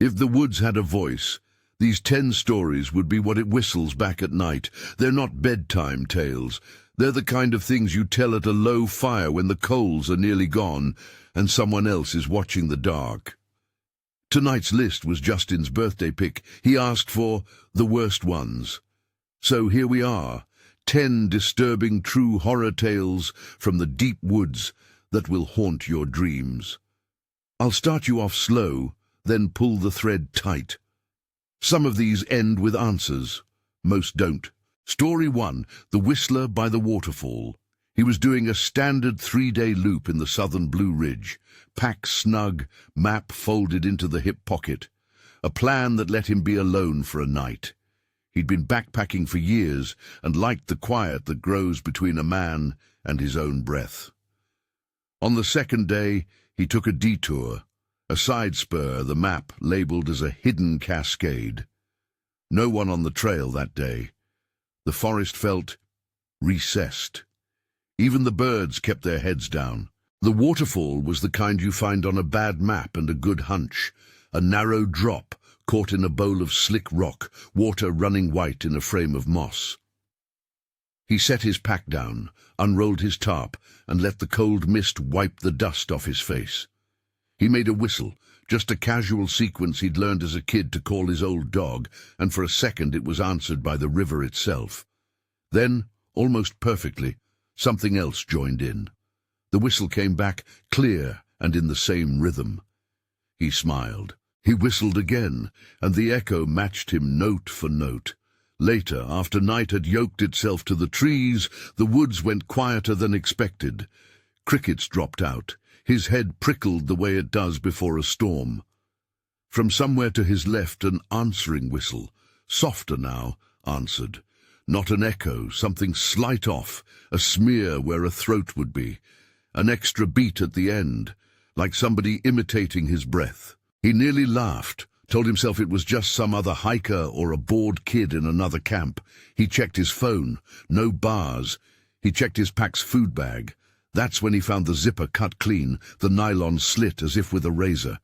If the woods had a voice, these 10 stories would be what it whistles back at night. They're not bedtime tales. They're the kind of things you tell at a low fire when the coals are nearly gone and someone else is watching the dark. Tonight's list was Justin's birthday pick. He asked for the worst ones. So here we are, 10 disturbing true horror tales from the deep woods that will haunt your dreams. I'll start you off slow, then pull the thread tight. Some of these end with answers. Most don't. Story 1, The Whistler by the Waterfall. He was doing a standard 3-day loop in the southern Blue Ridge. Pack snug, map folded into the hip pocket. A plan that let him be alone for a night. He'd been backpacking for years and liked the quiet that grows between a man and his own breath. On the second day, he took a detour, a side spur, the map labeled as a hidden cascade. No one on the trail that day. The forest felt recessed. Even the birds kept their heads down. The waterfall was the kind you find on a bad map and a good hunch, a narrow drop caught in a bowl of slick rock, water running white in a frame of moss. He set his pack down, unrolled his tarp, and let the cold mist wipe the dust off his face. He made a whistle, just a casual sequence he'd learned as a kid to call his old dog, and for a second it was answered by the river itself. Then, almost perfectly, something else joined in. The whistle came back, clear and in the same rhythm. He smiled. He whistled again, and the echo matched him note for note. Later, after night had yoked itself to the trees, the woods went quieter than expected. Crickets dropped out. His head prickled the way it does before a storm. From somewhere to his left, an answering whistle, softer now, answered. Not an echo, something slight off, a smear where a throat would be. An extra beat at the end, like somebody imitating his breath. He nearly laughed, told himself it was just some other hiker or a bored kid in another camp. He checked his phone. No bars. He checked his pack's food bag. That's when he found the zipper cut clean, the nylon slit as if with a razor.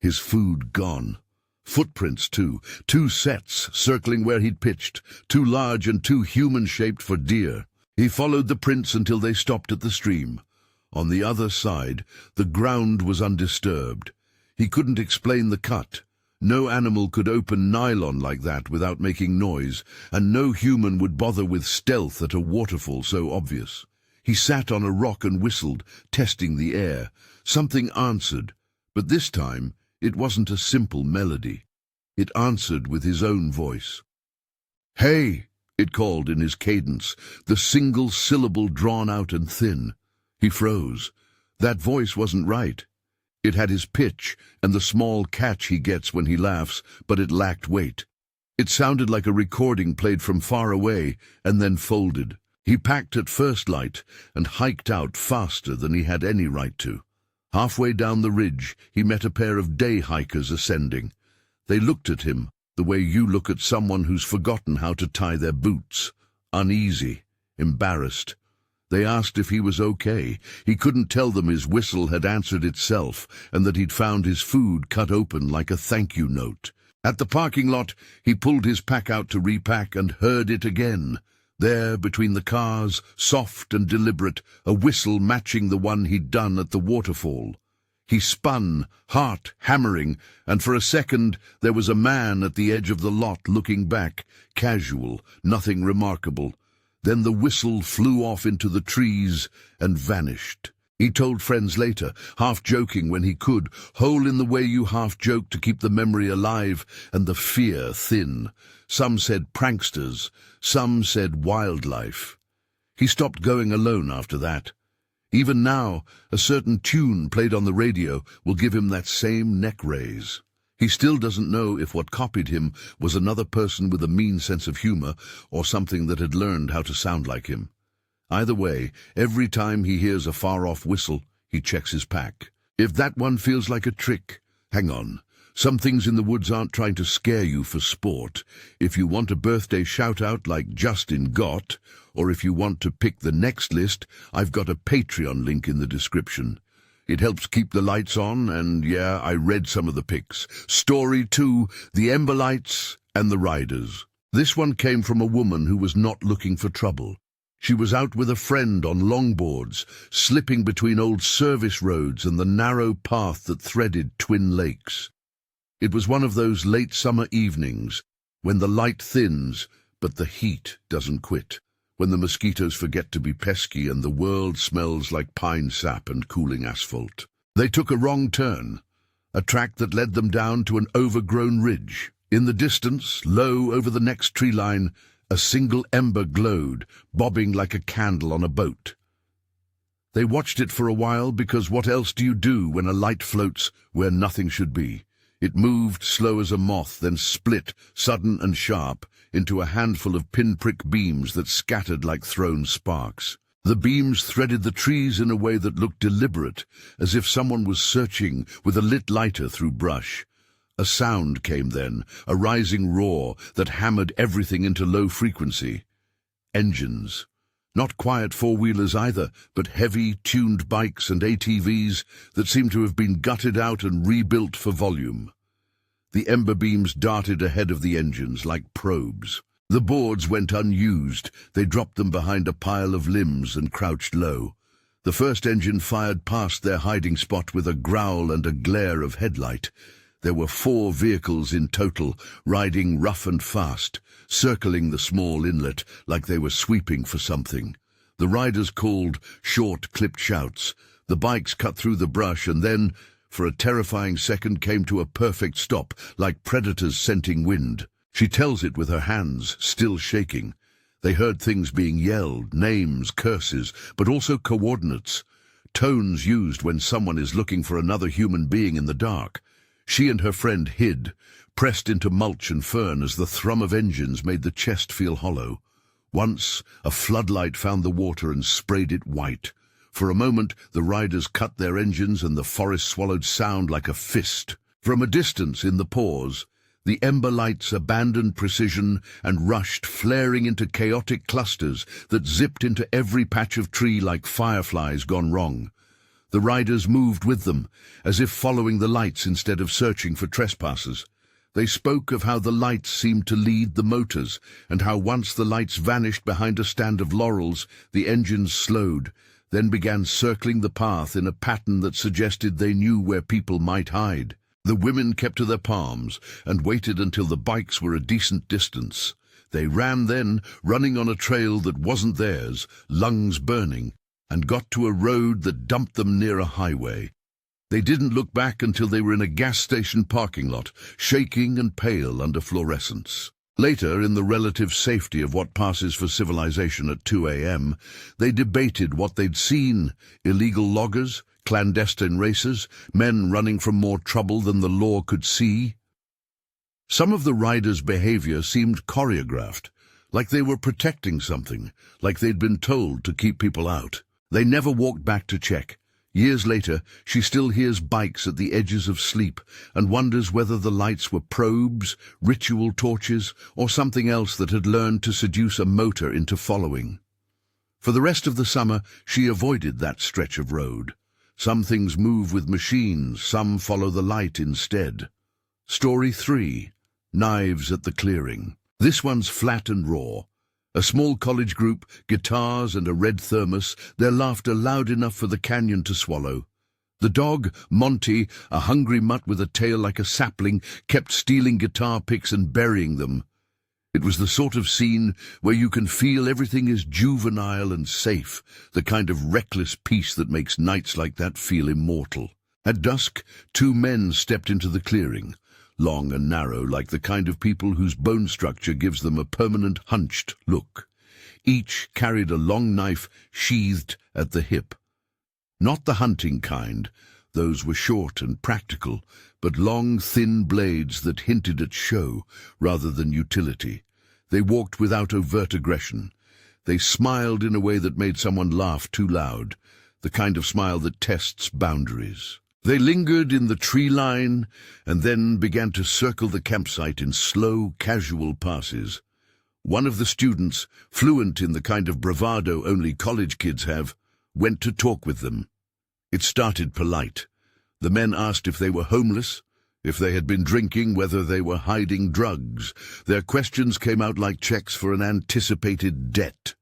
His food gone. Footprints, too. 2 sets circling where he'd pitched, too large and too human-shaped for deer. He followed the prints until they stopped at the stream. On the other side, the ground was undisturbed. He couldn't explain the cut. No animal could open nylon like that without making noise, and no human would bother with stealth at a waterfall so obvious. He sat on a rock and whistled, testing the air. Something answered, but this time it wasn't a simple melody. It answered with his own voice. "Hey!" it called in his cadence, the single syllable drawn out and thin. He froze. That voice wasn't right. It had his pitch and the small catch he gets when he laughs, but it lacked weight. It sounded like a recording played from far away and then folded. He packed at first light and hiked out faster than he had any right to. Halfway down the ridge, he met a pair of day hikers ascending. They looked at him the way you look at someone who's forgotten how to tie their boots. Uneasy, embarrassed. They asked if he was okay. He couldn't tell them his whistle had answered itself and that he'd found his food cut open like a thank-you note. At the parking lot, he pulled his pack out to repack and heard it again. There, between the cars, soft and deliberate, a whistle matching the one he'd done at the waterfall. He spun, heart hammering, and for a second there was a man at the edge of the lot looking back, casual, nothing remarkable. Then the whistle flew off into the trees and vanished. He told friends later, half joking when he could, hole in the way you half joke to keep the memory alive and the fear thin. Some said pranksters, some said wildlife. He stopped going alone after that. Even now, a certain tune played on the radio will give him that same neck raise. He still doesn't know if what copied him was another person with a mean sense of humor or something that had learned how to sound like him. Either way, every time he hears a far-off whistle, he checks his pack. If that one feels like a trick, hang on. Some things in the woods aren't trying to scare you for sport. If you want a birthday shout-out like Justin got, or if you want to pick the next list, I've got a Patreon link in the description. It helps keep the lights on, and yeah, I read some of the pics. Story 2, the Ember Lights and the Riders. This one came from a woman who was not looking for trouble. She was out with a friend on longboards, slipping between old service roads and the narrow path that threaded Twin Lakes. It was one of those late summer evenings, when the light thins, but the heat doesn't quit. When the mosquitoes forget to be pesky and the world smells like pine sap and cooling asphalt. They took a wrong turn, a track that led them down to an overgrown ridge. In the distance, low over the next tree line, a single ember glowed, bobbing like a candle on a boat. They watched it for a while because what else do you do when a light floats where nothing should be? It moved slow as a moth, then split, sudden and sharp, into a handful of pinprick beams that scattered like thrown sparks. The beams threaded the trees in a way that looked deliberate, as if someone was searching with a lit lighter through brush. A sound came then, a rising roar that hammered everything into low frequency. Engines. Not quiet four-wheelers either, but heavy, tuned bikes and ATVs that seemed to have been gutted out and rebuilt for volume. The ember beams darted ahead of the engines like probes. The boards went unused. They dropped them behind a pile of limbs and crouched low. The first engine fired past their hiding spot with a growl and a glare of headlight. There were 4 vehicles in total, riding rough and fast, circling the small inlet like they were sweeping for something. The riders called short, clipped shouts. The bikes cut through the brush and then, for a terrifying second, came to a perfect stop, like predators scenting wind. She tells it with her hands, still shaking. They heard things being yelled, names, curses, but also coordinates. Tones used when someone is looking for another human being in the dark. She and her friend hid, pressed into mulch and fern as the thrum of engines made the chest feel hollow. Once, a floodlight found the water and sprayed it white. For a moment, the riders cut their engines and the forest swallowed sound like a fist. From a distance, in the pause, the ember lights abandoned precision and rushed, flaring into chaotic clusters that zipped into every patch of tree like fireflies gone wrong. The riders moved with them, as if following the lights instead of searching for trespassers. They spoke of how the lights seemed to lead the motors, and how once the lights vanished behind a stand of laurels, the engines slowed, then began circling the path in a pattern that suggested they knew where people might hide. The women kept to their palms and waited until the bikes were a decent distance. They ran then, running on a trail that wasn't theirs, lungs burning, and got to a road that dumped them near a highway. They didn't look back until they were in a gas station parking lot, shaking and pale under fluorescence. Later, in the relative safety of what passes for civilization at 2 a.m., they debated what they'd seen: illegal loggers, clandestine racers, men running from more trouble than the law could see. Some of the riders' behavior seemed choreographed, like they were protecting something, like they'd been told to keep people out. They never walked back to check. Years later, she still hears bikes at the edges of sleep and wonders whether the lights were probes, ritual torches, or something else that had learned to seduce a motor into following. For the rest of the summer, she avoided that stretch of road. Some things move with machines, some follow the light instead. Story 3. Knives at the Clearing. This one's flat and raw. A small college group, guitars and a red thermos, their laughter loud enough for the canyon to swallow. The dog, Monty, a hungry mutt with a tail like a sapling, kept stealing guitar picks and burying them. It was the sort of scene where you can feel everything is juvenile and safe, the kind of reckless peace that makes nights like that feel immortal. At dusk, 2 men stepped into the clearing. Long and narrow, like the kind of people whose bone structure gives them a permanent hunched look. Each carried a long knife sheathed at the hip. Not the hunting kind, those were short and practical, but long, thin blades that hinted at show rather than utility. They walked without overt aggression. They smiled in a way that made someone laugh too loud, the kind of smile that tests boundaries. They lingered in the tree line and then began to circle the campsite in slow, casual passes. One of the students, fluent in the kind of bravado only college kids have, went to talk with them. It started polite. The men asked if they were homeless, if they had been drinking, whether they were hiding drugs. Their questions came out like checks for an anticipated debt.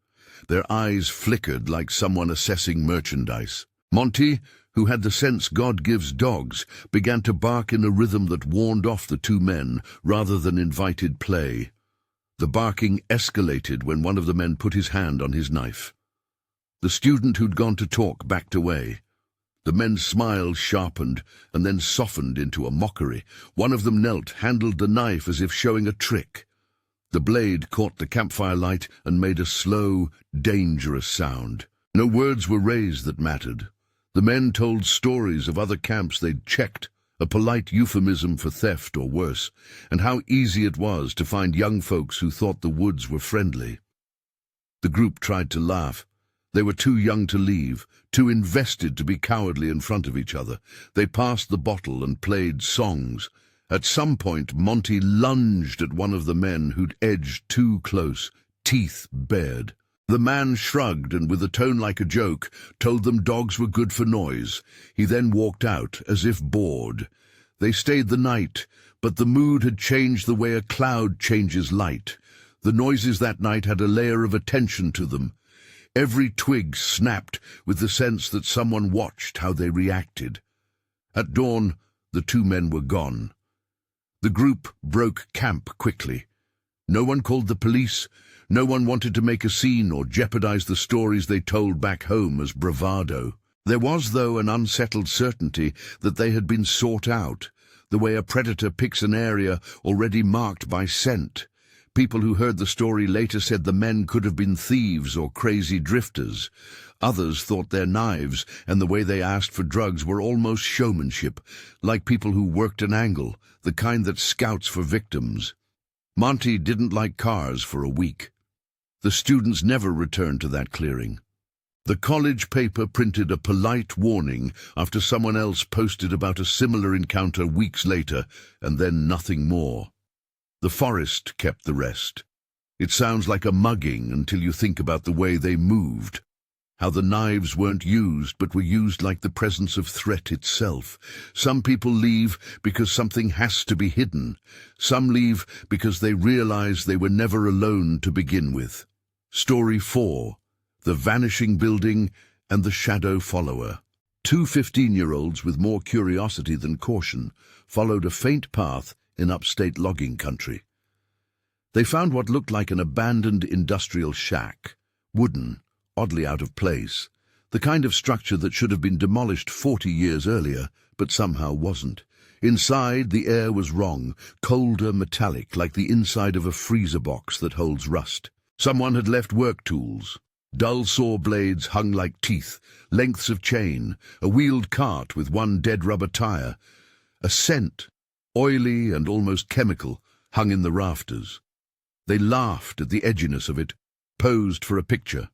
Their eyes flickered like someone assessing merchandise. Monty, who had the sense God gives dogs, began to bark in a rhythm that warned off the two men rather than invited play. The barking escalated when one of the men put his hand on his knife. The student who'd gone to talk backed away. The men's smiles sharpened and then softened into a mockery. One of them knelt, handled the knife as if showing a trick. The blade caught the campfire light and made a slow, dangerous sound. No words were raised that mattered. The men told stories of other camps they'd checked, a polite euphemism for theft or worse, and how easy it was to find young folks who thought the woods were friendly. The group tried to laugh. They were too young to leave, too invested to be cowardly in front of each other. They passed the bottle and played songs. At some point, Monty lunged at one of the men who'd edged too close, teeth bared. The man shrugged and, with a tone like a joke, told them dogs were good for noise. He then walked out, as if bored. They stayed the night, but the mood had changed the way a cloud changes light. The noises that night had a layer of attention to them. Every twig snapped with the sense that someone watched how they reacted. At dawn, the two men were gone. The group broke camp quickly. No one called the police. No one wanted to make a scene or jeopardize the stories they told back home as bravado. There was, though, an unsettled certainty that they had been sought out, the way a predator picks an area already marked by scent. People who heard the story later said the men could have been thieves or crazy drifters. Others thought their knives and the way they asked for drugs were almost showmanship, like people who worked an angle, the kind that scouts for victims. Monty didn't like cars for a week. The students never returned to that clearing. The college paper printed a polite warning after someone else posted about a similar encounter weeks later, and then nothing more. The forest kept the rest. It sounds like a mugging until you think about the way they moved, how the knives weren't used but were used like the presence of threat itself. Some people leave because something has to be hidden. Some leave because they realize they were never alone to begin with. Story 4. The Vanishing Building and the Shadow Follower. Two 15-year-olds with more curiosity than caution followed a faint path in upstate logging country. They found what looked like an abandoned industrial shack, wooden, oddly out of place, the kind of structure that should have been demolished 40 years earlier, but somehow wasn't. Inside, the air was wrong, colder, metallic, like the inside of a freezer box that holds rust. Someone had left work tools. Dull saw blades hung like teeth, lengths of chain, a wheeled cart with one dead rubber tire. A scent, oily and almost chemical, hung in the rafters. They laughed at the edginess of it, posed for a picture.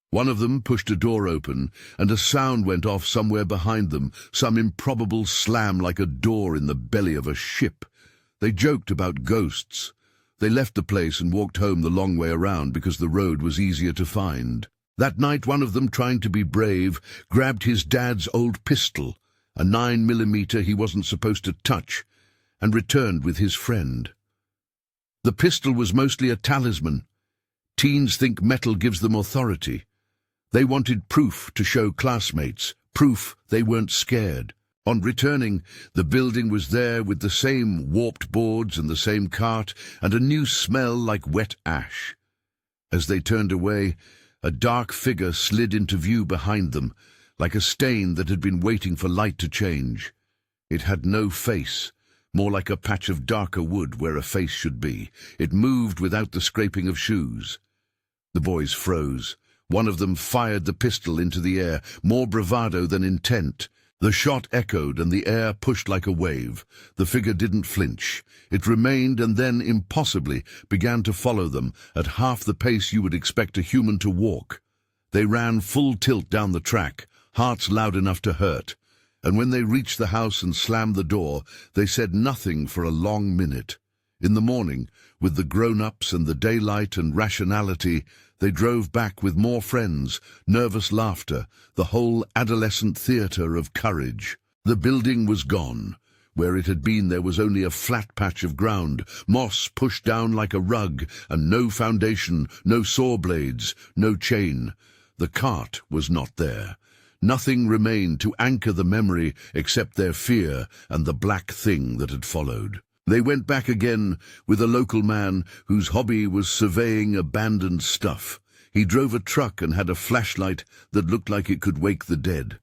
One of them pushed a door open, and a sound went off somewhere behind them, some improbable slam like a door in the belly of a ship. They joked about ghosts. They left the place and walked home the long way around because the road was easier to find. That night, one of them, trying to be brave, grabbed his dad's old pistol, a 9mm he wasn't supposed to touch, and returned with his friend. The pistol was mostly a talisman. Teens think metal gives them authority. They wanted proof to show classmates, proof they weren't scared. On returning, the building was there with the same warped boards and the same cart and a new smell like wet ash. As they turned away, a dark figure slid into view behind them, like a stain that had been waiting for light to change. It had no face, more like a patch of darker wood where a face should be. It moved without the scraping of shoes. The boys froze. One of them fired the pistol into the air, more bravado than intent. The shot echoed and the air pushed like a wave. The figure didn't flinch. It remained and then, impossibly, began to follow them at half the pace you would expect a human to walk. They ran full tilt down the track, hearts loud enough to hurt. And when they reached the house and slammed the door, they said nothing for a long minute. In the morning, with the grown-ups and the daylight and rationality, They drove back with more friends, nervous laughter, the whole adolescent theatre of courage. The building was gone. Where it had been there was only a flat patch of ground, moss pushed down like a rug, and no foundation, no saw blades, no chain. The cart was not there. Nothing remained to anchor the memory except their fear and the black thing that had followed. They went back again with a local man whose hobby was surveying abandoned stuff. He drove a truck and had a flashlight that looked like it could wake the dead.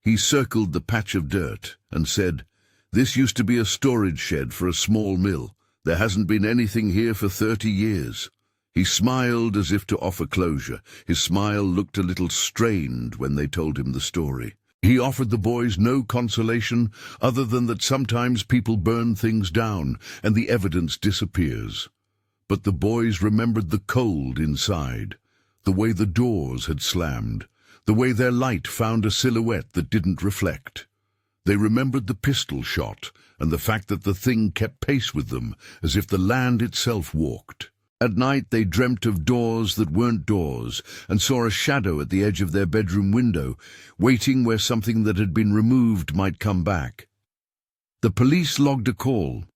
He circled the patch of dirt and said, "This used to be a storage shed for a small mill. There hasn't been anything here for 30 years. He smiled as if to offer closure. His smile looked a little strained when they told him the story. He offered the boys no consolation other than that sometimes people burn things down and the evidence disappears. But the boys remembered the cold inside, the way the doors had slammed, the way their light found a silhouette that didn't reflect. They remembered the pistol shot and the fact that the thing kept pace with them, as if the land itself walked. At night they dreamt of doors that weren't doors, and saw a shadow at the edge of their bedroom window, waiting where something that had been removed might come back. The police logged a call.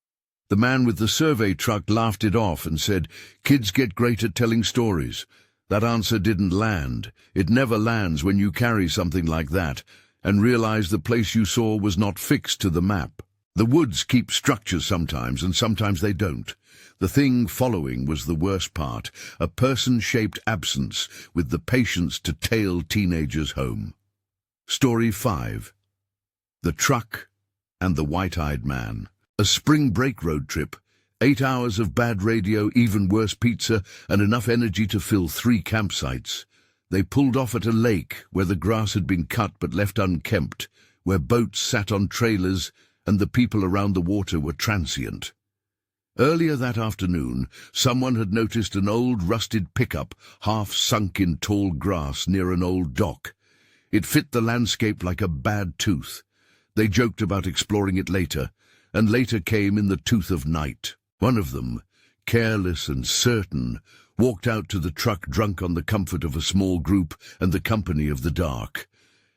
The man with the survey truck laughed it off and said, "Kids get great at telling stories." That answer didn't land. It never lands when you carry something like that, and realize the place you saw was not fixed to the map. The woods keep structures sometimes, and sometimes they don't. The thing following was the worst part, a person-shaped absence with the patience to tail teenagers home. Story 5. The Truck and the White-Eyed Man. A spring break road trip, 8 hours of bad radio, even worse pizza, and enough energy to fill 3 campsites. They pulled off at a lake where the grass had been cut but left unkempt, where boats sat on trailers and the people around the water were transient. Earlier that afternoon, someone had noticed an old rusted pickup half sunk in tall grass near an old dock. It fit the landscape like a bad tooth. They joked about exploring it later, and later came in the tooth of night. One of them, careless and certain, walked out to the truck drunk on the comfort of a small group and the company of the dark.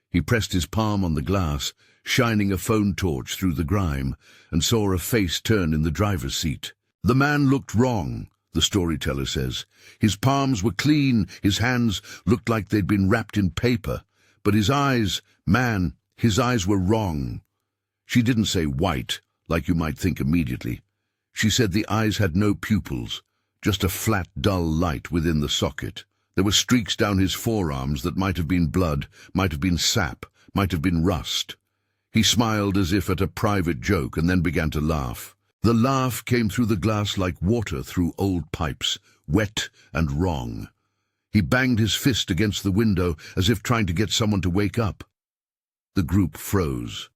He pressed his palm on the glass, shining a phone torch through the grime, and saw a face turn in the driver's seat. The man looked wrong, the storyteller says. His palms were clean, his hands looked like they'd been wrapped in paper, but his eyes, man, his eyes were wrong. She didn't say white, like you might think immediately. She said the eyes had no pupils, just a flat, dull light within the socket. There were streaks down his forearms that might have been blood, might have been sap, might have been rust. He smiled as if at a private joke and then began to laugh. The laugh came through the glass like water through old pipes, wet and wrong. He banged his fist against the window as if trying to get someone to wake up. The group froze.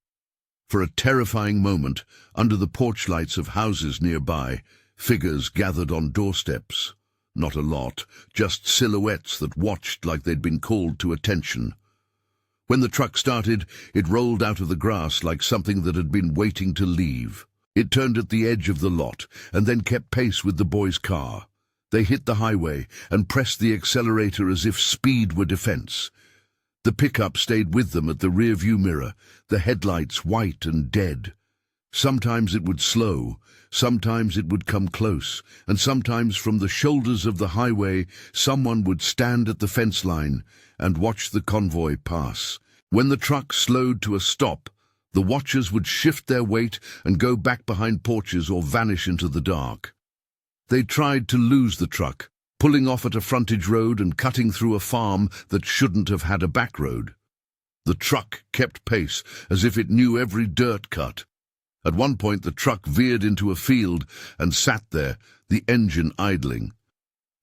For a terrifying moment, under the porch lights of houses nearby, figures gathered on doorsteps. Not a lot, just silhouettes that watched like they'd been called to attention. When the truck started, it rolled out of the grass like something that had been waiting to leave. It turned at the edge of the lot and then kept pace with the boys' car. They hit the highway and pressed the accelerator as if speed were defense. The pickup stayed with them at the rear-view mirror, the headlights white and dead. Sometimes it would slow, sometimes it would come close, and sometimes from the shoulders of the highway someone would stand at the fence line and watch the convoy pass. When the truck slowed to a stop, the watchers would shift their weight and go back behind porches or vanish into the dark. They tried to lose the truck, pulling off at a frontage road and cutting through a farm that shouldn't have had a back road. The truck kept pace as if it knew every dirt cut. At one point the truck veered into a field and sat there, the engine idling.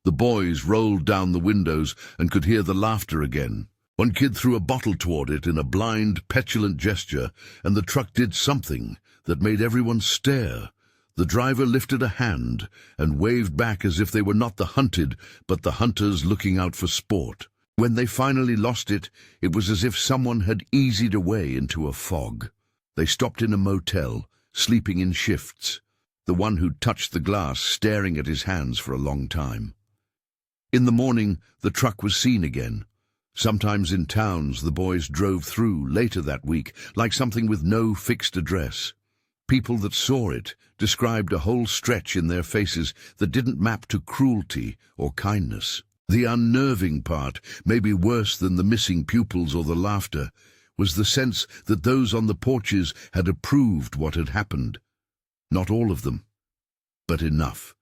The boys rolled down the windows and could hear the laughter again. One kid threw a bottle toward it in a blind, petulant gesture, and the truck did something that made everyone stare. The driver lifted a hand and waved back as if they were not the hunted, but the hunters looking out for sport. When they finally lost it, it was as if someone had eased away into a fog. They stopped in a motel, sleeping in shifts, the one who touched the glass staring at his hands for a long time. In the morning, the truck was seen again. Sometimes in towns the boys drove through later that week, like something with no fixed address. People that saw it described a whole stretch in their faces that didn't map to cruelty or kindness. The unnerving part, maybe worse than the missing pupils or the laughter, was the sense that those on the porches had approved what had happened. Not all of them, but enough.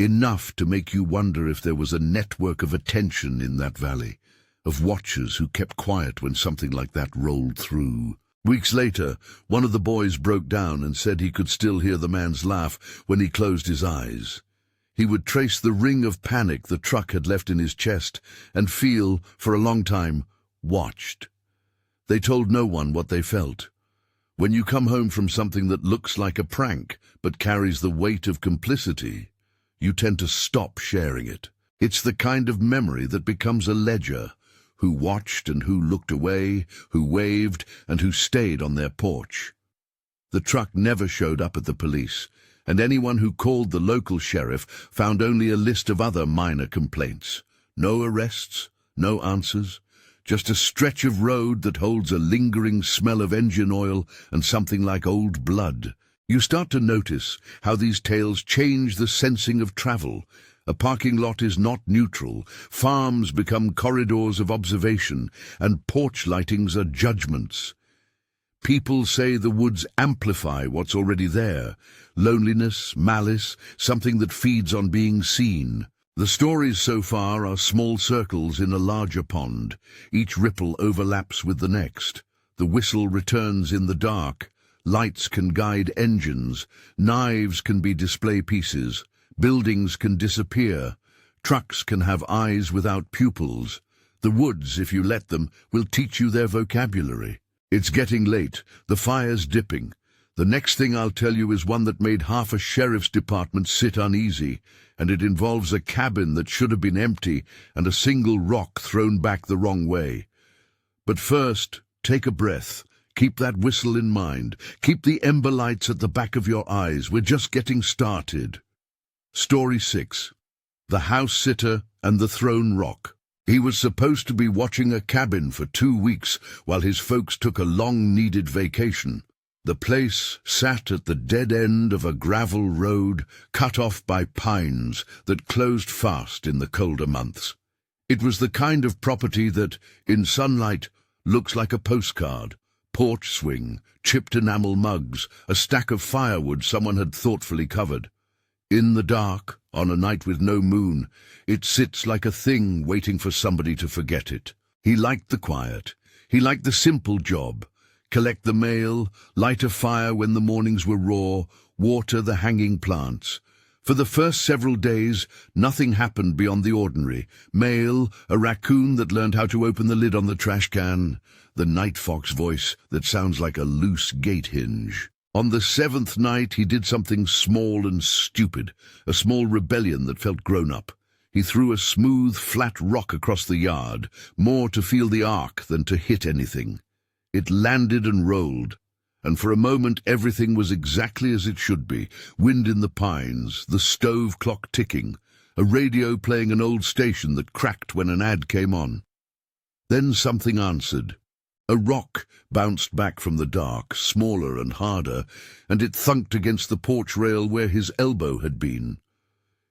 Enough to make you wonder if there was a network of attention in that valley, of watchers who kept quiet when something like that rolled through. Weeks later, one of the boys broke down and said he could still hear the man's laugh when he closed his eyes. He would trace the ring of panic the truck had left in his chest and feel, for a long time, watched. They told no one what they felt. When you come home from something that looks like a prank but carries the weight of complicity, you tend to stop sharing it. It's the kind of memory that becomes a ledger. Who watched and who looked away, who waved and who stayed on their porch. The truck never showed up at the police, and anyone who called the local sheriff found only a list of other minor complaints. No arrests, no answers, just a stretch of road that holds a lingering smell of engine oil and something like old blood. You start to notice how these tales change the sensing of travel. A parking lot is not neutral, farms become corridors of observation, and porch lightings are judgments. People say the woods amplify what's already there. Loneliness, malice, something that feeds on being seen. The stories so far are small circles in a larger pond. Each ripple overlaps with the next. The whistle returns in the dark. Lights can guide engines. Knives can be display pieces. Buildings can disappear. Trucks can have eyes without pupils. The woods, if you let them, will teach you their vocabulary. It's getting late. The fire's dipping. The next thing I'll tell you is one that made half a sheriff's department sit uneasy, and it involves a cabin that should have been empty and a single rock thrown back the wrong way. But first, take a breath. Keep that whistle in mind. Keep the ember lights at the back of your eyes. We're just getting started. Story 6. The House Sitter and the Thrown Rock. He was supposed to be watching a cabin for 2 weeks while his folks took a long-needed vacation. The place sat at the dead end of a gravel road cut off by pines that closed fast in the colder months. It was the kind of property that, in sunlight, looks like a postcard. Porch swing, chipped enamel mugs, a stack of firewood someone had thoughtfully covered. In the dark, on a night with no moon, it sits like a thing waiting for somebody to forget it. He liked the quiet. He liked the simple job. Collect the mail, light a fire when the mornings were raw, water the hanging plants. For the first several days, nothing happened beyond the ordinary. Mail, a raccoon that learned how to open the lid on the trash can, the night fox voice that sounds like a loose gate hinge. On the 7th night, he did something small and stupid, a small rebellion that felt grown-up. He threw a smooth, flat rock across the yard, more to feel the arc than to hit anything. It landed and rolled, and for a moment everything was exactly as it should be. Wind in the pines, the stove clock ticking, a radio playing an old station that cracked when an ad came on. Then something answered. A rock bounced back from the dark, smaller and harder, and it thunked against the porch rail where his elbow had been.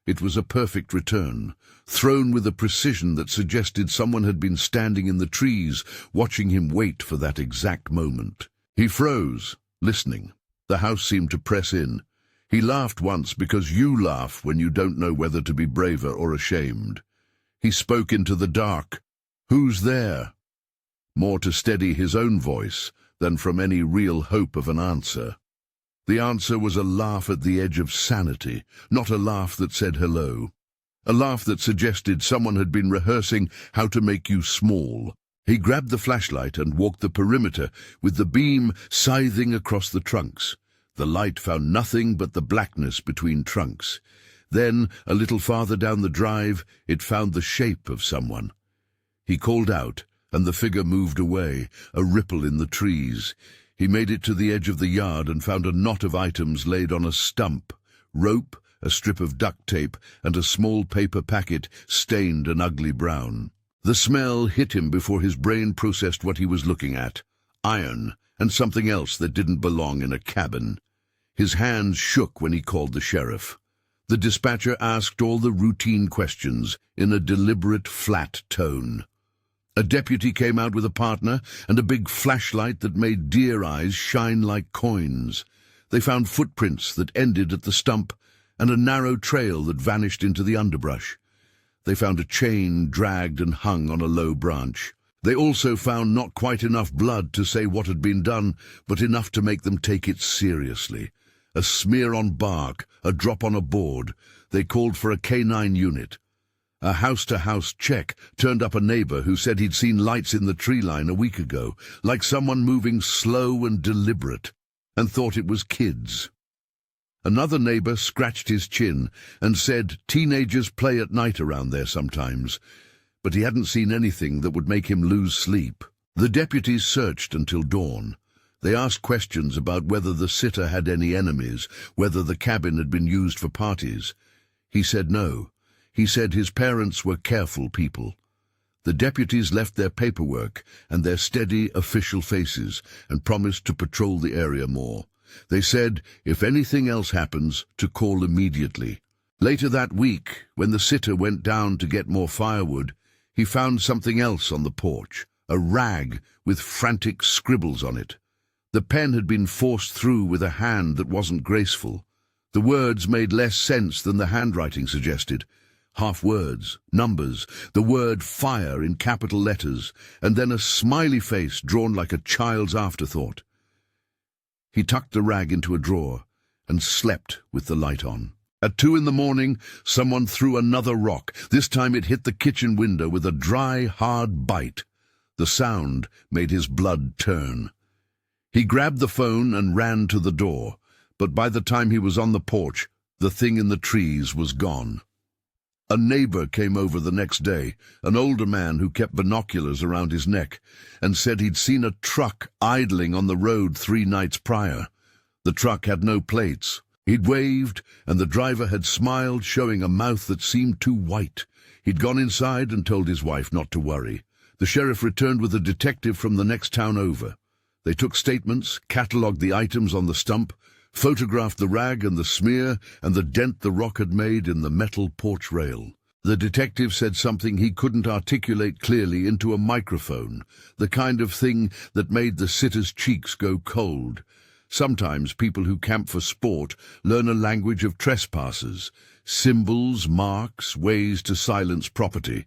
It was a perfect return, thrown with a precision that suggested someone had been standing in the trees, watching him wait for that exact moment. He froze, listening. The house seemed to press in. He laughed once because you laugh when you don't know whether to be braver or ashamed. He spoke into the dark. "Who's there?" More to steady his own voice than from any real hope of an answer. The answer was a laugh at the edge of sanity, not a laugh that said hello. A laugh that suggested someone had been rehearsing how to make you small. He grabbed the flashlight and walked the perimeter, with the beam scything across the trunks. The light found nothing but the blackness between trunks. Then, a little farther down the drive, it found the shape of someone. He called out, and the figure moved away, a ripple in the trees. He made it to the edge of the yard and found a knot of items laid on a stump, rope, a strip of duct tape, and a small paper packet stained an ugly brown. The smell hit him before his brain processed what he was looking at. Iron, and something else that didn't belong in a cabin. His hands shook when he called the sheriff. The dispatcher asked all the routine questions in a deliberate, flat tone. A deputy came out with a partner and a big flashlight that made deer eyes shine like coins. They found footprints that ended at the stump and a narrow trail that vanished into the underbrush. They found a chain dragged and hung on a low branch. They also found not quite enough blood to say what had been done, but enough to make them take it seriously. A smear on bark, a drop on a board. They called for a canine unit. A house-to-house check turned up a neighbor who said he'd seen lights in the tree line a week ago, like someone moving slow and deliberate, and thought it was kids. Another neighbor scratched his chin and said teenagers play at night around there sometimes, but he hadn't seen anything that would make him lose sleep. The deputies searched until dawn. They asked questions about whether the sitter had any enemies, whether the cabin had been used for parties. He said no. He said his parents were careful people. The deputies left their paperwork and their steady official faces and promised to patrol the area more. They said, if anything else happens, to call immediately. Later that week, when the sitter went down to get more firewood, he found something else on the porch, a rag with frantic scribbles on it. The pen had been forced through with a hand that wasn't graceful. The words made less sense than the handwriting suggested. Half words, numbers, the word fire in capital letters, and then a smiley face drawn like a child's afterthought. He tucked the rag into a drawer and slept with the light on. At 2 a.m, someone threw another rock. This time it hit the kitchen window with a dry, hard bite. The sound made his blood turn. He grabbed the phone and ran to the door, but by the time he was on the porch, the thing in the trees was gone. A neighbor came over the next day, an older man who kept binoculars around his neck, and said he'd seen a truck idling on the road 3 nights prior. The truck had no plates. He'd waved, and the driver had smiled, showing a mouth that seemed too white. He'd gone inside and told his wife not to worry. The sheriff returned with a detective from the next town over. They took statements, catalogued the items on the stump, photographed the rag and the smear and the dent the rock had made in the metal porch rail. The detective said something he couldn't articulate clearly into a microphone, the kind of thing that made the sitter's cheeks go cold. Sometimes people who camp for sport learn a language of trespassers, symbols, marks, ways to silence property.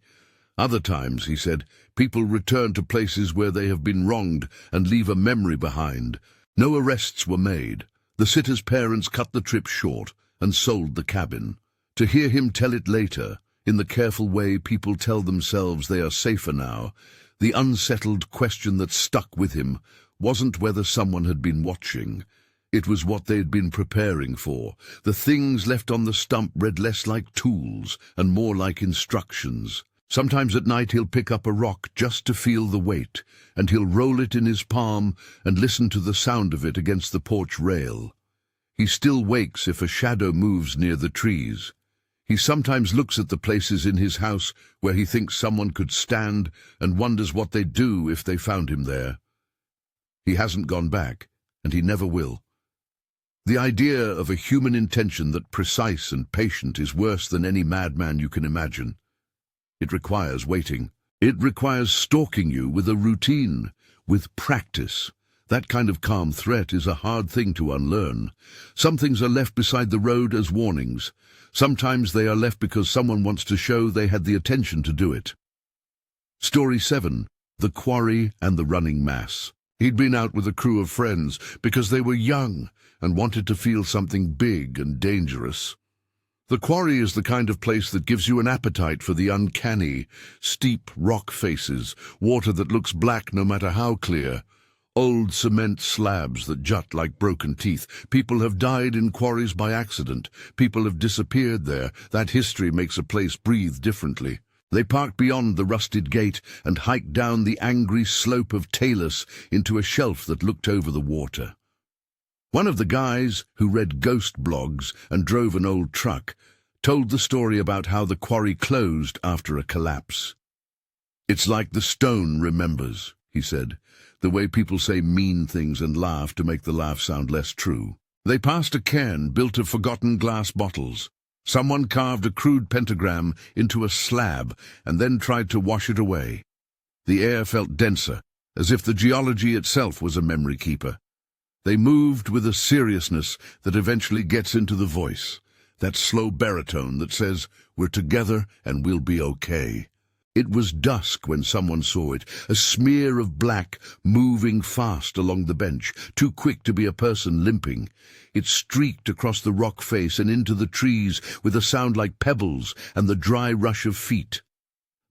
Other times, he said, people return to places where they have been wronged and leave a memory behind. No arrests were made. The sitter's parents cut the trip short and sold the cabin. To hear him tell it later, in the careful way people tell themselves they are safer now, the unsettled question that stuck with him wasn't whether someone had been watching. It was what they'd been preparing for. The things left on the stump read less like tools and more like instructions. Sometimes at night he'll pick up a rock just to feel the weight, and he'll roll it in his palm and listen to the sound of it against the porch rail. He still wakes if a shadow moves near the trees. He sometimes looks at the places in his house where he thinks someone could stand and wonders what they'd do if they found him there. He hasn't gone back, and he never will. The idea of a human intention that precise and patient is worse than any madman you can imagine. It requires waiting. It requires stalking you with a routine, with practice. That kind of calm threat is a hard thing to unlearn. Some things are left beside the road as warnings. Sometimes they are left because someone wants to show they had the attention to do it. Story 7. The Quarry and the Running Mass. He'd been out with a crew of friends because they were young and wanted to feel something big and dangerous. The quarry is the kind of place that gives you an appetite for the uncanny, steep rock faces, water that looks black no matter how clear, old cement slabs that jut like broken teeth. People have died in quarries by accident. People have disappeared there. That history makes a place breathe differently. They parked beyond the rusted gate and hiked down the angry slope of talus into a shelf that looked over the water. One of the guys, who read ghost blogs and drove an old truck, told the story about how the quarry closed after a collapse. "It's like the stone remembers," he said, "the way people say mean things and laugh to make the laugh sound less true. They passed a cairn built of forgotten glass bottles. Someone carved a crude pentagram into a slab and then tried to wash it away. The air felt denser, as if the geology itself was a memory keeper. They moved with a seriousness that eventually gets into the voice, that slow baritone that says, 'We're together and we'll be okay.' It was dusk when someone saw it, a smear of black moving fast along the bench, too quick to be a person limping. It streaked across the rock face and into the trees with a sound like pebbles and the dry rush of feet.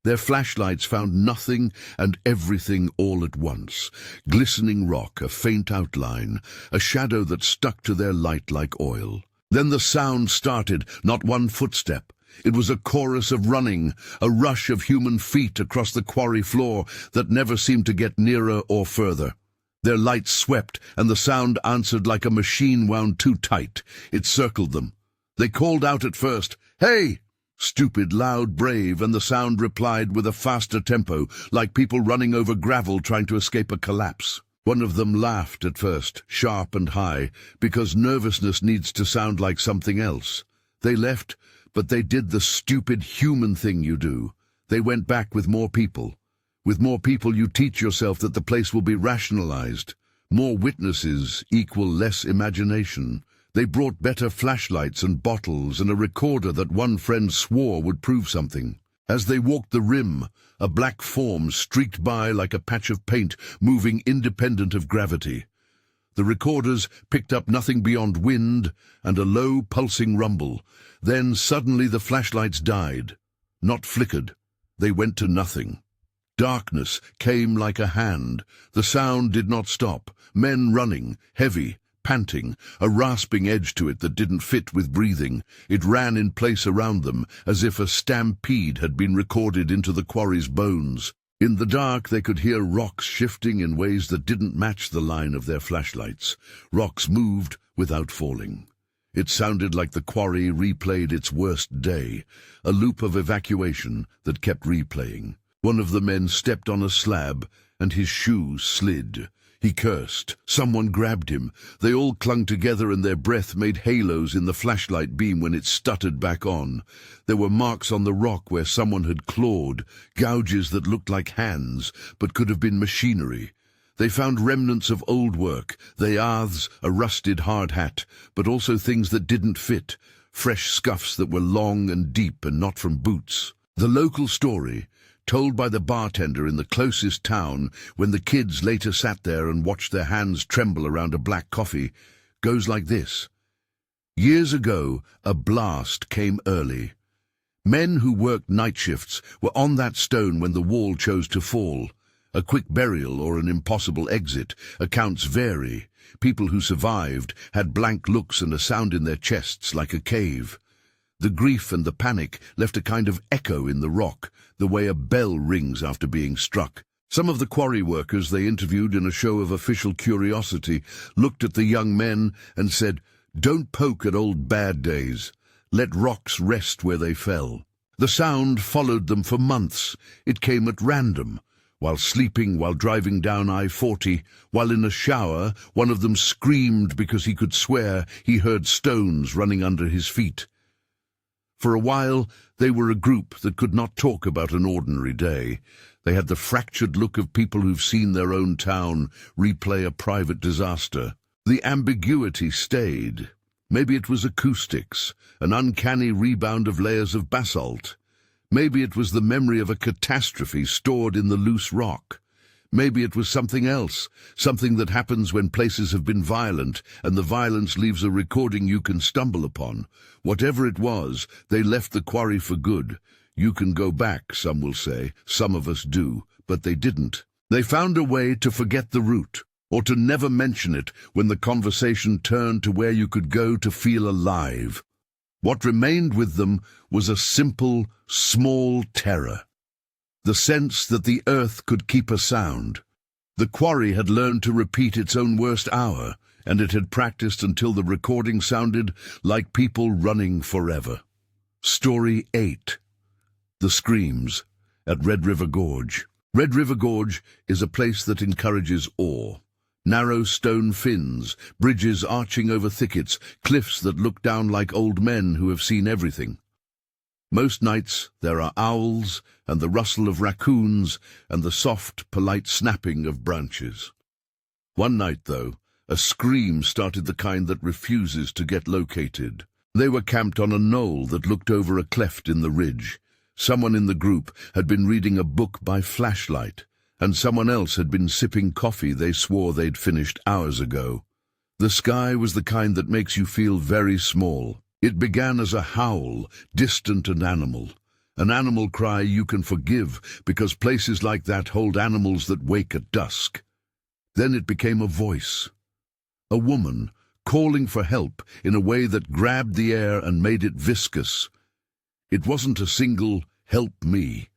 Their flashlights found nothing and everything all at once. Glistening rock, a faint outline, a shadow that stuck to their light like oil. Then the sound started, not one footstep. It was a chorus of running, a rush of human feet across the quarry floor that never seemed to get nearer or further. Their lights swept, and the sound answered like a machine wound too tight. It circled them. They called out at first, "Hey!" Stupid, loud, brave, and the sound replied with a faster tempo, like people running over gravel trying to escape a collapse. One of them laughed at first, sharp and high, because nervousness needs to sound like something else. They left, but they did the stupid human thing you do. They went back with more people. With more people you teach yourself that the place will be rationalized. More witnesses equal less imagination. They brought better flashlights and bottles and a recorder that one friend swore would prove something. As they walked the rim, a black form streaked by like a patch of paint, moving independent of gravity. The recorders picked up nothing beyond wind and a low, pulsing rumble. Then suddenly the flashlights died. Not flickered. They went to nothing. Darkness came like a hand. The sound did not stop. Men running, heavy, panting, a rasping edge to it that didn't fit with breathing. It ran in place around them, as if a stampede had been recorded into the quarry's bones. In the dark they could hear rocks shifting in ways that didn't match the line of their flashlights. Rocks moved without falling. It sounded like the quarry replayed its worst day, a loop of evacuation that kept replaying. One of the men stepped on a slab, and his shoe slid. He cursed. Someone grabbed him. They all clung together and their breath made halos in the flashlight beam when it stuttered back on. There were marks on the rock where someone had clawed, gouges that looked like hands, but could have been machinery. They found remnants of old work, the oaths, a rusted hard hat, but also things that didn't fit, fresh scuffs that were long and deep and not from boots. The local story, told by the bartender in the closest town when the kids later sat there and watched their hands tremble around a black coffee, goes like this. Years ago, a blast came early. Men who worked night shifts were on that stone when the wall chose to fall. A quick burial or an impossible exit. Accounts vary. People who survived had blank looks and a sound in their chests like a cave. The grief and the panic left a kind of echo in the rock, the way a bell rings after being struck. Some of the quarry workers they interviewed in a show of official curiosity looked at the young men and said, "Don't poke at old bad days. Let rocks rest where they fell." The sound followed them for months. It came at random. While sleeping, while driving down I-40, while in a shower, one of them screamed because he could swear he heard stones running under his feet. For a while, they were a group that could not talk about an ordinary day. They had the fractured look of people who've seen their own town replay a private disaster. The ambiguity stayed. Maybe it was acoustics, an uncanny rebound of layers of basalt. Maybe it was the memory of a catastrophe stored in the loose rock. Maybe it was something else, something that happens when places have been violent, and the violence leaves a recording you can stumble upon. Whatever it was, they left the quarry for good. You can go back, some will say. Some of us do, but they didn't. They found a way to forget the route, or to never mention it when the conversation turned to where you could go to feel alive. What remained with them was a simple, small terror. The sense that the earth could keep a sound. The quarry had learned to repeat its own worst hour, and it had practiced until the recording sounded like people running forever. Story 8. The Screams at Red River Gorge. Red River Gorge is a place that encourages awe. Narrow stone fins, bridges arching over thickets, cliffs that look down like old men who have seen everything. Most nights there are owls and the rustle of raccoons and the soft, polite snapping of branches. One night, though, a scream started the kind that refuses to get located. They were camped on a knoll that looked over a cleft in the ridge. Someone in the group had been reading a book by flashlight, and someone else had been sipping coffee they swore they'd finished hours ago. The sky was the kind that makes you feel very small. It began as a howl, distant and animal. An animal cry you can forgive because places like that hold animals that wake at dusk. Then it became a voice. A woman, calling for help in a way that grabbed the air and made it viscous. It wasn't a single, "Help me."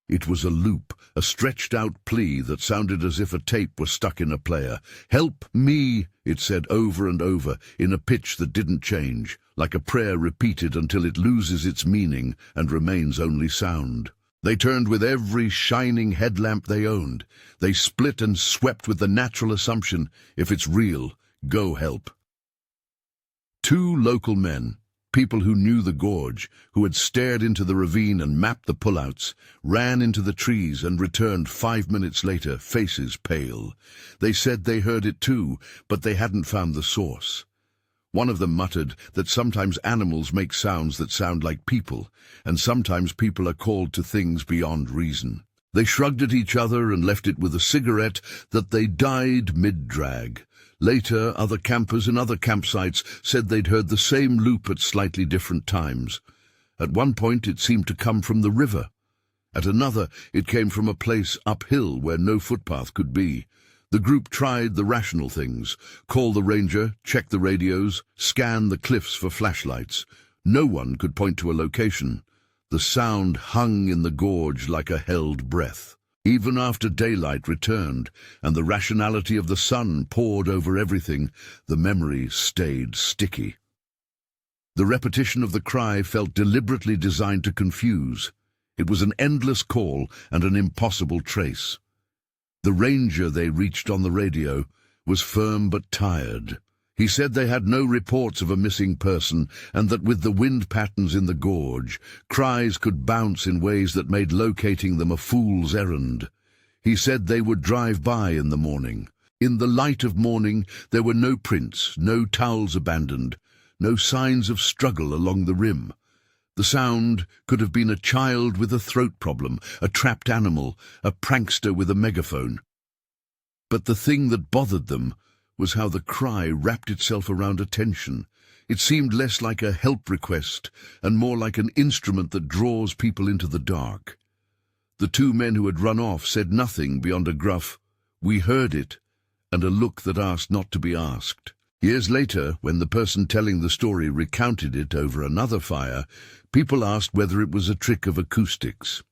It was a loop, a stretched-out plea that sounded as if a tape was stuck in a player. "Help me," it said over and over, in a pitch that didn't change, like a prayer repeated until it loses its meaning and remains only sound. They turned with every shining headlamp they owned. They split and swept with the natural assumption, if it's real, go help. Two local men, people who knew the gorge, who had stared into the ravine and mapped the pullouts, ran into the trees and returned 5 minutes later, faces pale. They said they heard it too, but they hadn't found the source. One of them muttered that sometimes animals make sounds that sound like people, and sometimes people are called to things beyond reason. They shrugged at each other and left it with a cigarette that they died mid-drag. Later, other campers in other campsites said they'd heard the same loop at slightly different times. At one point it seemed to come from the river. At another it came from a place uphill where no footpath could be. The group tried the rational things: call the ranger, check the radios, scan the cliffs for flashlights. No one could point to a location. The sound hung in the gorge like a held breath. Even after daylight returned and the rationality of the sun poured over everything, the memory stayed sticky. The repetition of the cry felt deliberately designed to confuse. It was an endless call and an impossible trace. The ranger they reached on the radio was firm but tired. He said they had no reports of a missing person and that with the wind patterns in the gorge, cries could bounce in ways that made locating them a fool's errand. He said they would drive by in the morning. In the light of morning there were no prints, no towels abandoned, no signs of struggle along the rim. The sound could have been a child with a throat problem, a trapped animal, a prankster with a megaphone. But the thing that bothered them was how the cry wrapped itself around attention. It seemed less like a help request and more like an instrument that draws people into the dark. The two men who had run off said nothing beyond a gruff, "We heard it," and a look that asked not to be asked. Years later, when the person telling the story recounted it over another fire, people asked whether it was a trick of acoustics.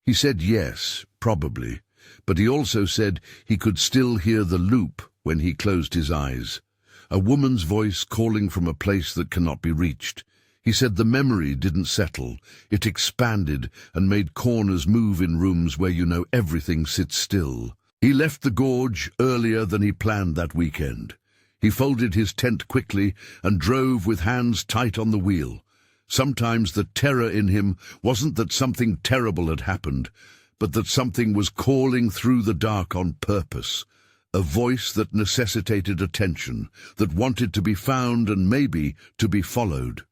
He said yes, probably, but he also said he could still hear the loop when he closed his eyes. A woman's voice calling from a place that cannot be reached. He said the memory didn't settle. It expanded and made corners move in rooms where you know everything sits still. He left the gorge earlier than he planned that weekend. He folded his tent quickly and drove with hands tight on the wheel. Sometimes the terror in him wasn't that something terrible had happened, but that something was calling through the dark on purpose. A voice that necessitated attention, that wanted to be found and maybe to be followed.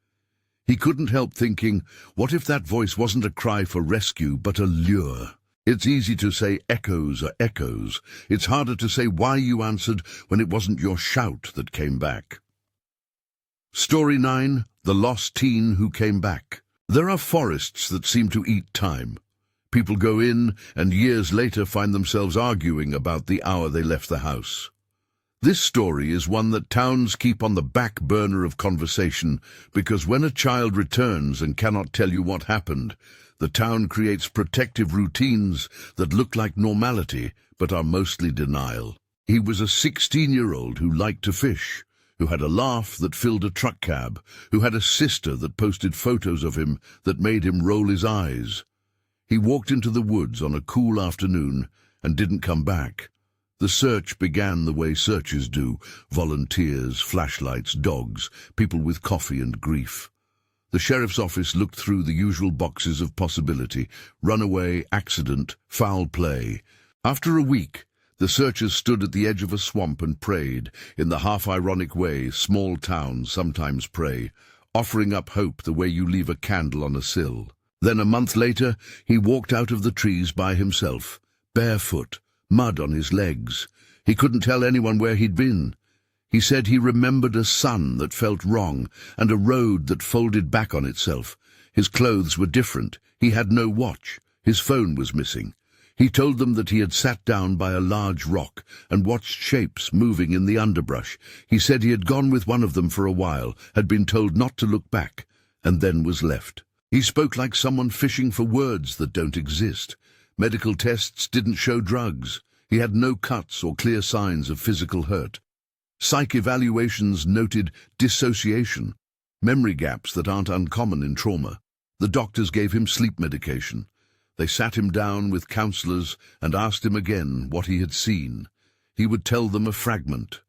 He couldn't help thinking, what if that voice wasn't a cry for rescue but a lure? It's easy to say echoes are echoes. It's harder to say why you answered when it wasn't your shout that came back. Story 9. The Lost Teen Who Came Back. There are forests that seem to eat time. People go in and years later find themselves arguing about the hour they left the house. This story is one that towns keep on the back burner of conversation because when a child returns and cannot tell you what happened, the town creates protective routines that look like normality but are mostly denial. He was a 16-year-old who liked to fish, who had a laugh that filled a truck cab, who had a sister that posted photos of him that made him roll his eyes. He walked into the woods on a cool afternoon and didn't come back. The search began the way searches do: volunteers, flashlights, dogs, people with coffee and grief. The sheriff's office looked through the usual boxes of possibility: runaway, accident, foul play. After a week, the searchers stood at the edge of a swamp and prayed, in the half-ironic way small towns sometimes pray, offering up hope the way you leave a candle on a sill. Then a month later, he walked out of the trees by himself, barefoot, mud on his legs. He couldn't tell anyone where he'd been. He said he remembered a sun that felt wrong and a road that folded back on itself. His clothes were different. He had no watch. His phone was missing. He told them that he had sat down by a large rock and watched shapes moving in the underbrush. He said he had gone with one of them for a while, had been told not to look back, and then was left. He spoke like someone fishing for words that don't exist. Medical tests didn't show drugs. He had no cuts or clear signs of physical hurt. Psych evaluations noted dissociation, memory gaps that aren't uncommon in trauma. The doctors gave him sleep medication. They sat him down with counselors and asked him again what he had seen. He would tell them a fragment: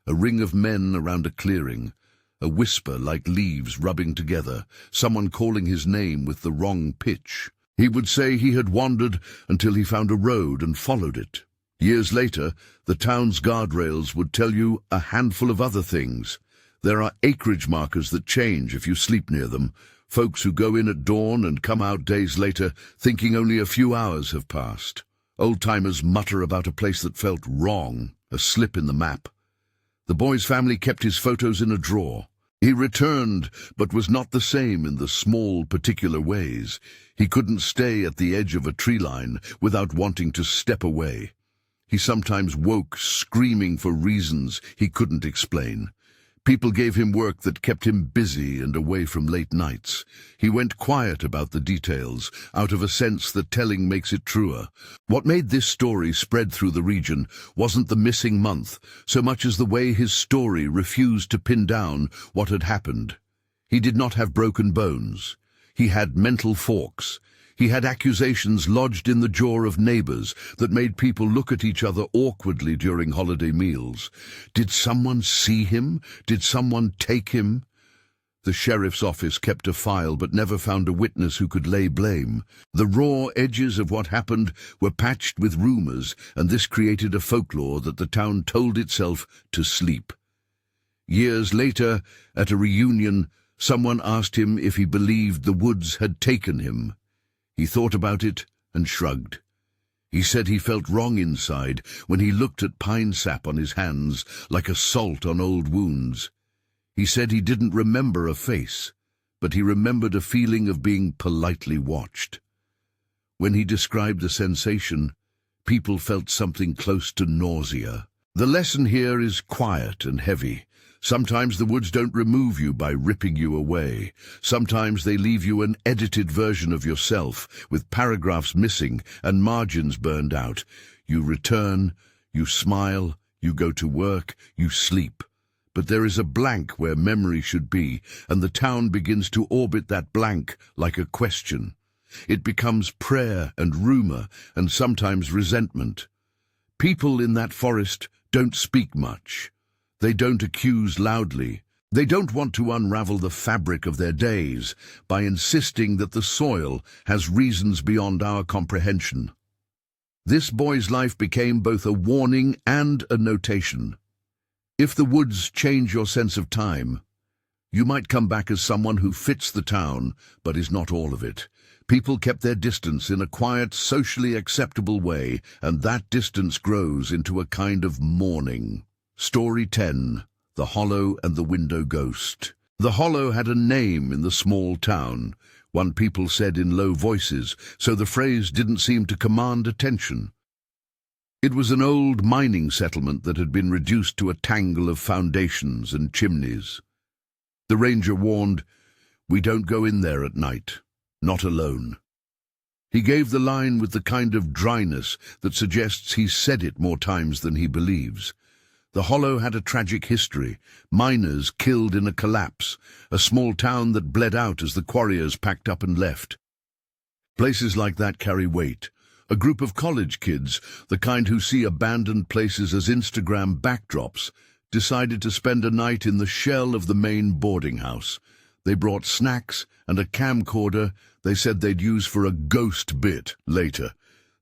a ring of men around a clearing, a whisper like leaves rubbing together, someone calling his name with the wrong pitch. He would say he had wandered until he found a road and followed it. Years later, the town's guardrails would tell you a handful of other things. There are acreage markers that change if you sleep near them, folks who go in at dawn and come out days later thinking only a few hours have passed. Old-timers mutter about a place that felt wrong, a slip in the map. The boy's family kept his photos in a drawer. He returned, but was not the same in the small, particular ways. He couldn't stay at the edge of a tree line without wanting to step away. He sometimes woke screaming for reasons he couldn't explain. People gave him work that kept him busy and away from late nights. He went quiet about the details, out of a sense that telling makes it truer. What made this story spread through the region wasn't the missing month, so much as the way his story refused to pin down what had happened. He did not have broken bones. He had mental forks. He had accusations lodged in the jaw of neighbors that made people look at each other awkwardly during holiday meals. Did someone see him? Did someone take him? The sheriff's office kept a file but never found a witness who could lay blame. The raw edges of what happened were patched with rumors, and this created a folklore that the town told itself to sleep. Years later, at a reunion, someone asked him if he believed the woods had taken him. He thought about it and shrugged. He said he felt wrong inside when he looked at pine sap on his hands like a salt on old wounds. He said he didn't remember a face, but he remembered a feeling of being politely watched. When he described the sensation, people felt something close to nausea. The lesson here is quiet and heavy. Sometimes the woods don't remove you by ripping you away. Sometimes they leave you an edited version of yourself, with paragraphs missing and margins burned out. You return, you smile, you go to work, you sleep. But there is a blank where memory should be, and the town begins to orbit that blank like a question. It becomes prayer and rumor, and sometimes resentment. People in that forest don't speak much. They don't accuse loudly. They don't want to unravel the fabric of their days by insisting that the soil has reasons beyond our comprehension. This boy's life became both a warning and a notation. If the woods change your sense of time, you might come back as someone who fits the town, but is not all of it. People kept their distance in a quiet, socially acceptable way, and that distance grows into a kind of mourning. Story 10. The Hollow and the Window Ghost. The hollow had a name in the small town, one people said in low voices, so the phrase didn't seem to command attention. It was an old mining settlement that had been reduced to a tangle of foundations and chimneys. The ranger warned, "We don't go in there at night, not alone." He gave the line with the kind of dryness that suggests he's said it more times than he believes. The hollow had a tragic history. Miners killed in a collapse, a small town that bled out as the quarriers packed up and left. Places like that carry weight. A group of college kids, the kind who see abandoned places as Instagram backdrops, decided to spend a night in the shell of the main boarding house. They brought snacks and a camcorder they said they'd use for a ghost bit later.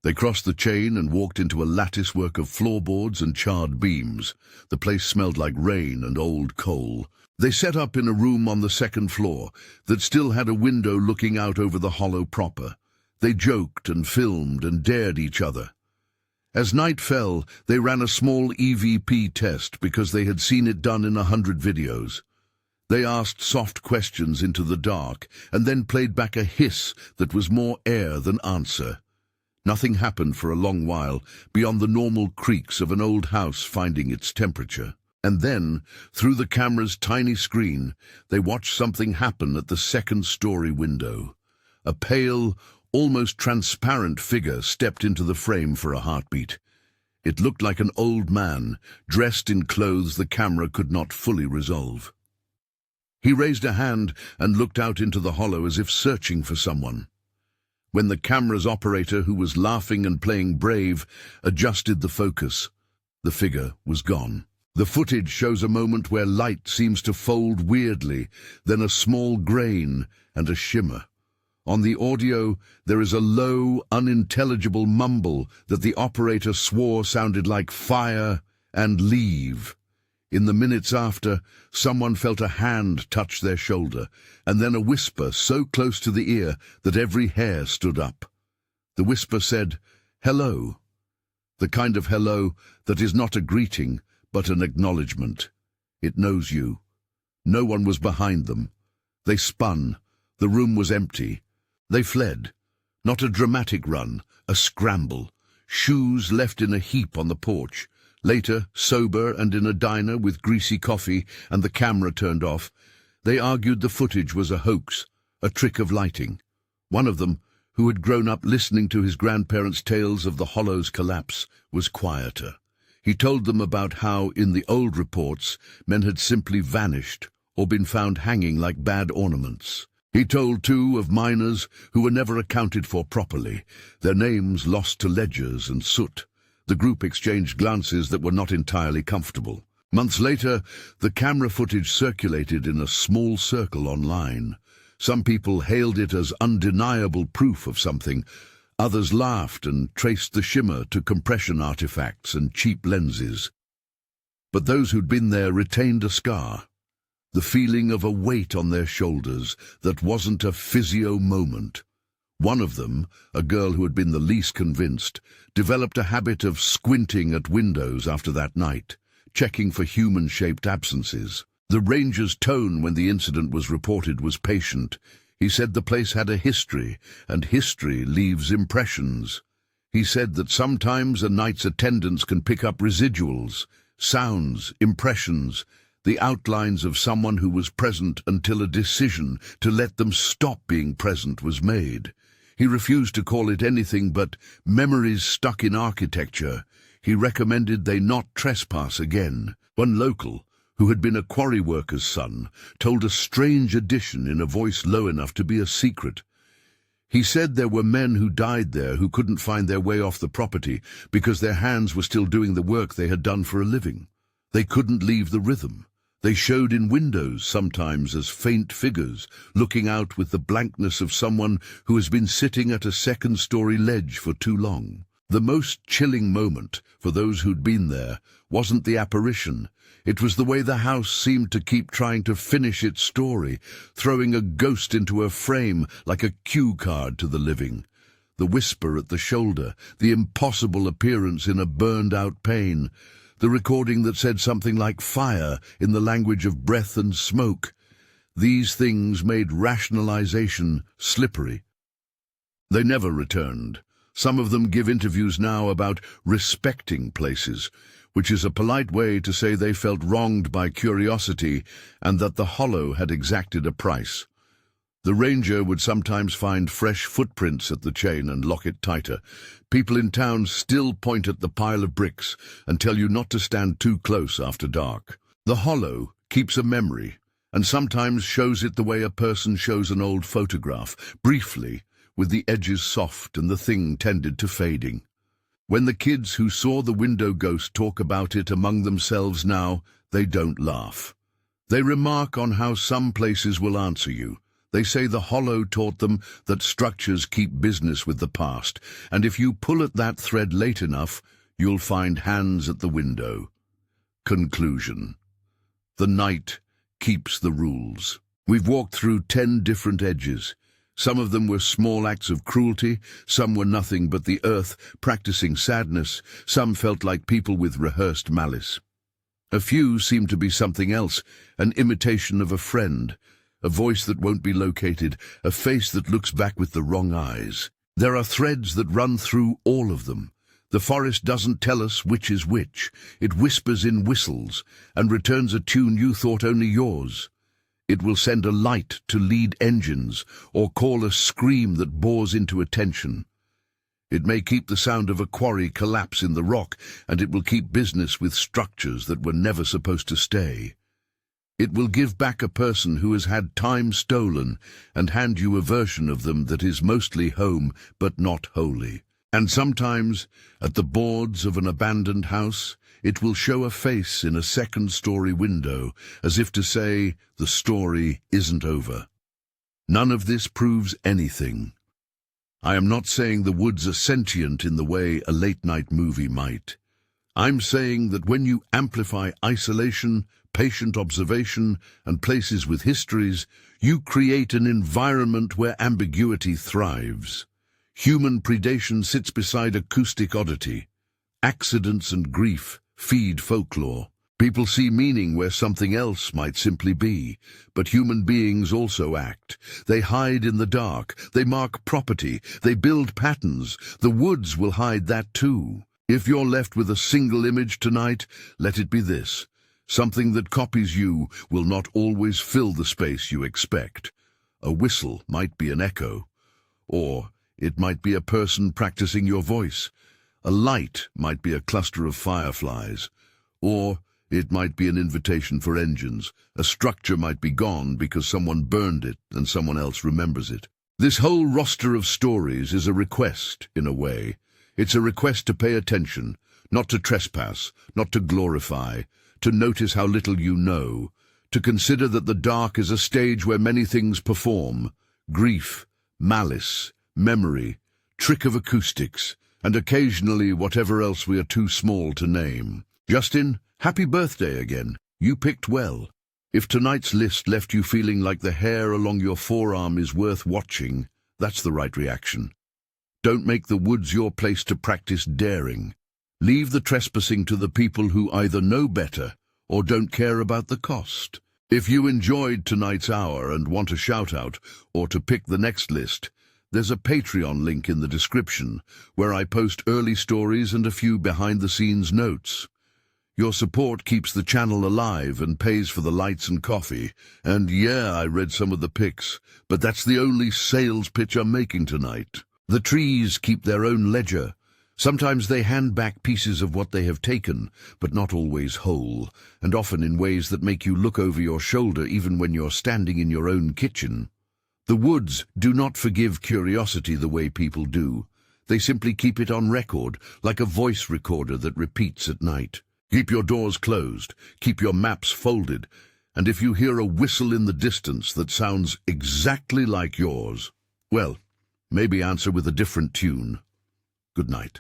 They crossed the chain and walked into a latticework of floorboards and charred beams. The place smelled like rain and old coal. They set up in a room on the second floor that still had a window looking out over the hollow proper. They joked and filmed and dared each other. As night fell, they ran a small EVP test because they had seen it done in 100 videos. They asked soft questions into the dark and then played back a hiss that was more air than answer. Nothing happened for a long while beyond the normal creaks of an old house finding its temperature. And then, through the camera's tiny screen, they watched something happen at the second-story window. A pale, almost transparent figure stepped into the frame for a heartbeat. It looked like an old man, dressed in clothes the camera could not fully resolve. He raised a hand and looked out into the hollow as if searching for someone. When the camera's operator, who was laughing and playing brave, adjusted the focus, the figure was gone. The footage shows a moment where light seems to fold weirdly, then a small grain and a shimmer. On the audio, there is a low, unintelligible mumble that the operator swore sounded like fire and leave. In the minutes after, someone felt a hand touch their shoulder, and then a whisper so close to the ear that every hair stood up. The whisper said, "Hello." The kind of hello that is not a greeting, but an acknowledgement. It knows you. No one was behind them. They spun. The room was empty. They fled. Not a dramatic run, a scramble. Shoes left in a heap on the porch. Later, sober and in a diner with greasy coffee and the camera turned off, they argued the footage was a hoax, a trick of lighting. One of them, who had grown up listening to his grandparents' tales of the hollow's collapse, was quieter. He told them about how, in the old reports, men had simply vanished or been found hanging like bad ornaments. He told, too, of miners who were never accounted for properly, their names lost to ledgers and soot. The group exchanged glances that were not entirely comfortable. Months later, the camera footage circulated in a small circle online. Some people hailed it as undeniable proof of something. Others laughed and traced the shimmer to compression artifacts and cheap lenses. But those who'd been there retained a scar, the feeling of a weight on their shoulders that wasn't a physio moment. One of them, a girl who had been the least convinced, developed a habit of squinting at windows after that night, checking for human-shaped absences. The ranger's tone when the incident was reported was patient. He said the place had a history, and history leaves impressions. He said that sometimes a night's attendance can pick up residuals, sounds, impressions, the outlines of someone who was present until a decision to let them stop being present was made. He refused to call it anything but memories stuck in architecture. He recommended they not trespass again. One local, who had been a quarry worker's son, told a strange addition in a voice low enough to be a secret. He said there were men who died there who couldn't find their way off the property because their hands were still doing the work they had done for a living. They couldn't leave the rhythm. They showed in windows sometimes as faint figures, looking out with the blankness of someone who has been sitting at a second-story ledge for too long. The most chilling moment, for those who'd been there, wasn't the apparition. It was the way the house seemed to keep trying to finish its story, throwing a ghost into a frame like a cue card to the living. The whisper at the shoulder, the impossible appearance in a burned-out pane, the recording that said something like fire in the language of breath and smoke. These things made rationalization slippery. They never returned. Some of them give interviews now about respecting places, which is a polite way to say they felt wronged by curiosity and that the hollow had exacted a price. The ranger would sometimes find fresh footprints at the chain and lock it tighter. People in town still point at the pile of bricks and tell you not to stand too close after dark. The hollow keeps a memory and sometimes shows it the way a person shows an old photograph, briefly, with the edges soft and the thing tended to fading. When the kids who saw the window ghost talk about it among themselves now, they don't laugh. They remark on how some places will answer you. They say the hollow taught them that structures keep business with the past, and if you pull at that thread late enough, you'll find hands at the window. Conclusion. The night keeps the rules. We've walked through 10 different edges. Some of them were small acts of cruelty, some were nothing but the earth practicing sadness, some felt like people with rehearsed malice. A few seemed to be something else, an imitation of a friend, a voice that won't be located, a face that looks back with the wrong eyes. There are threads that run through all of them. The forest doesn't tell us which is which. It whispers in whistles and returns a tune you thought only yours. It will send a light to lead engines or call a scream that bores into attention. It may keep the sound of a quarry collapse in the rock, and it will keep business with structures that were never supposed to stay. It will give back a person who has had time stolen and hand you a version of them that is mostly home but not wholly. And sometimes, at the boards of an abandoned house, it will show a face in a second-story window, as if to say, the story isn't over. None of this proves anything. I am not saying the woods are sentient in the way a late-night movie might. I'm saying that when you amplify isolation, patient observation, and places with histories, you create an environment where ambiguity thrives. Human predation sits beside acoustic oddity. Accidents and grief feed folklore. People see meaning where something else might simply be. But human beings also act. They hide in the dark. They mark property. They build patterns. The woods will hide that too. If you're left with a single image tonight, let it be this. Something that copies you will not always fill the space you expect. A whistle might be an echo, or it might be a person practicing your voice. A light might be a cluster of fireflies, or it might be an invitation for engines. A structure might be gone because someone burned it and someone else remembers it. This whole roster of stories is a request, in a way. It's a request to pay attention, not to trespass, not to glorify, to notice how little you know, to consider that the dark is a stage where many things perform: grief, malice, memory, trick of acoustics, and occasionally whatever else we are too small to name. Justin, happy birthday again. You picked well. If tonight's list left you feeling like the hair along your forearm is worth watching, that's the right reaction. Don't make the woods your place to practice daring. Leave the trespassing to the people who either know better or don't care about the cost. If you enjoyed tonight's hour and want a shout-out or to pick the next list, there's a Patreon link in the description where I post early stories and a few behind-the-scenes notes. Your support keeps the channel alive and pays for the lights and coffee. And yeah, I read some of the pics, but that's the only sales pitch I'm making tonight. The trees keep their own ledger. Sometimes they hand back pieces of what they have taken, but not always whole, and often in ways that make you look over your shoulder even when you're standing in your own kitchen. The woods do not forgive curiosity the way people do. They simply keep it on record, like a voice recorder that repeats at night. Keep your doors closed, keep your maps folded, and if you hear a whistle in the distance that sounds exactly like yours, well, maybe answer with a different tune. Good night.